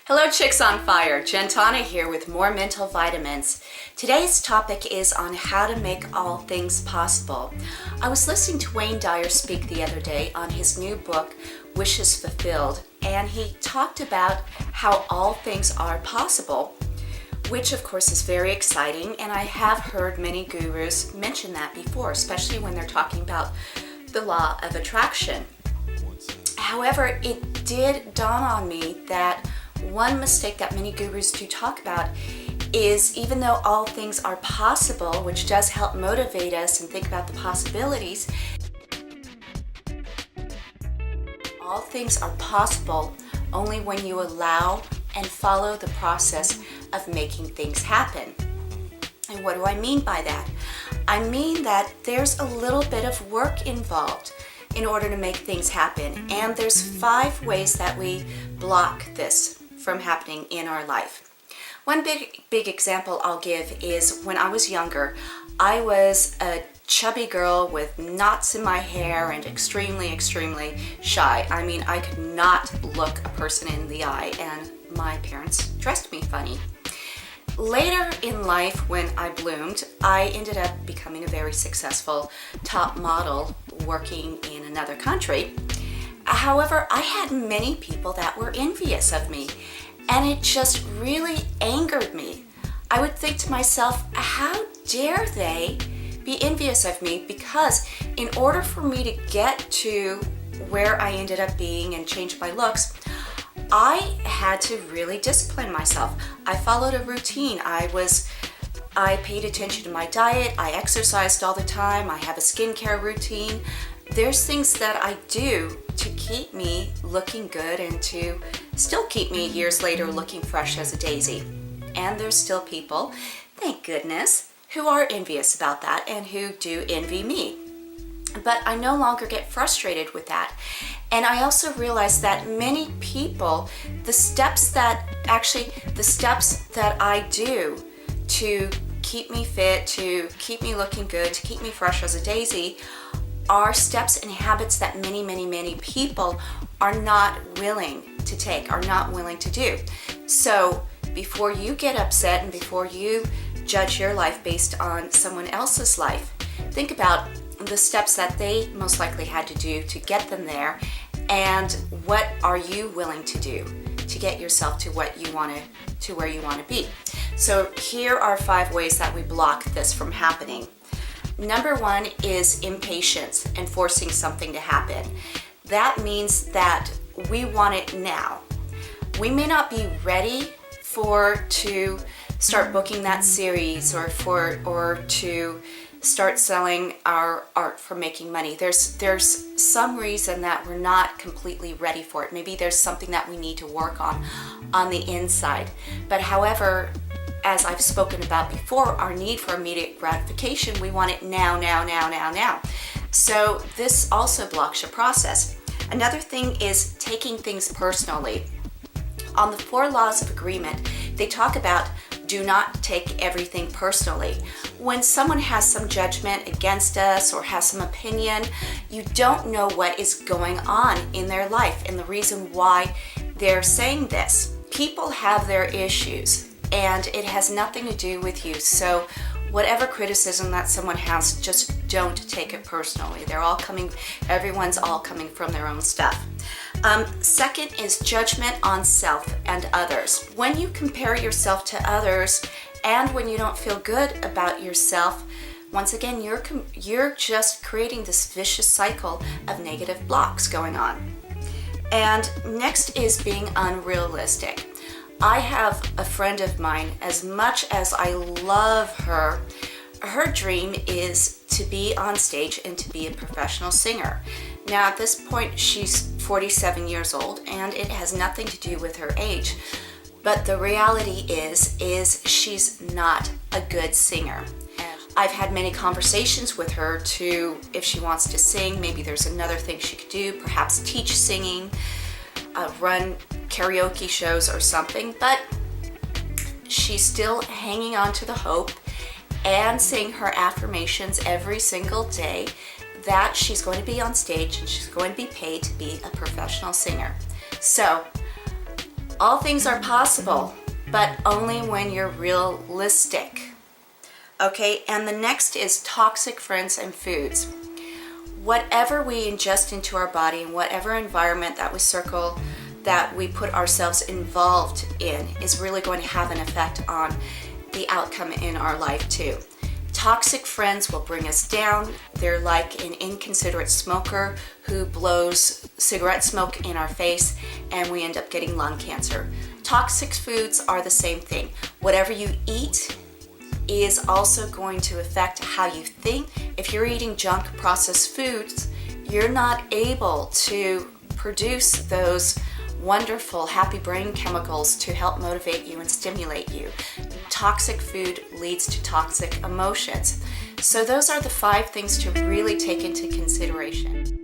Hello Chicks on Fire, Gentana here with more mental vitamins. Today's topic is on how to make all things possible. I was listening to Wayne Dyer speak the other day on his new book, Wishes Fulfilled, and he talked about how all things are possible, which of course is very exciting, and I have heard many gurus mention that before, especially when they're talking about the law of attraction. However, it did dawn on me that one mistake that many gurus do talk about is even though all things are possible, which does help motivate us and think about the possibilities, all things are possible only when you allow and follow the process of making things happen. And what do I mean by that? I mean that there's a little bit of work involved in order to make things happen, and there's 5 ways that we block this from happening in our life. One big example I'll give is when I was younger, I was a chubby girl with knots in my hair and extremely shy. I mean, I could not look a person in the eye, and my parents dressed me funny. Later in life, when I bloomed, I ended up becoming a very successful top model working in another country. However, I had many people that were envious of me, and it just really angered me. I would think to myself, how dare they be envious of me? Because in order for me to get to where I ended up being and change my looks, I had to really discipline myself. I followed a routine. I paid attention to my diet. I exercised all the time. I have a skincare routine. There's things that I do to keep me looking good and to still keep me years later looking fresh as a daisy. And there's still people, thank goodness, who are envious about that and who do envy me. But I no longer get frustrated with that. And I also realize that many people, the steps that I do to keep me fit, to keep me looking good, to keep me fresh as a daisy, are steps and habits that many people are not willing to take, are not willing to do. So before you get upset and before you judge your life based on someone else's life, think about the steps that they most likely had to do to get them there, and what are you willing to do to get yourself to where you want to be. So here are 5 ways that we block this from happening. Number 1 is impatience and forcing something to happen. That means that we want it now. We may not be ready to start booking that series or to start selling our art for making money. There's some reason that we're not completely ready for it. Maybe there's something that we need to work on the inside. But however, as I've spoken about before, our need for immediate gratification, we want it now. So this also blocks your process. Another thing is taking things personally. On the 4 laws of agreement, they talk about do not take everything personally. When someone has some judgment against us or has some opinion, you don't know what is going on in their life and the reason why they're saying this. People have their issues, and it has nothing to do with you. So whatever criticism that someone has, just don't take it personally. Everyone's all coming from their own stuff. Second is judgment on self and others. When you compare yourself to others and when you don't feel good about yourself, once again, you're just creating this vicious cycle of negative blocks going on. And next is being unrealistic. I have a friend of mine, as much as I love her dream is to be on stage and to be a professional singer. Now at this point she's 47 years old, and it has nothing to do with her age. But the reality is she's not a good singer. I've had many conversations with her to, if she wants to sing, maybe there's another thing she could do, perhaps teach singing, run karaoke shows or something, but she's still hanging on to the hope and saying her affirmations every single day that she's going to be on stage and she's going to be paid to be a professional singer. So All things are possible, but only when you're realistic. Okay, and the next is toxic friends and foods. Whatever we ingest into our body and whatever environment that we circle, that we put ourselves involved in, is really going to have an effect on the outcome in our life too. Toxic friends will bring us down. They're like an inconsiderate smoker who blows cigarette smoke in our face, and we end up getting lung cancer. Toxic foods are the same thing. Whatever you eat is also going to affect how you think. If you're eating junk processed foods, you're not able to produce those wonderful happy brain chemicals to help motivate you and stimulate you. Toxic food leads to toxic emotions. So those are the 5 things to really take into consideration.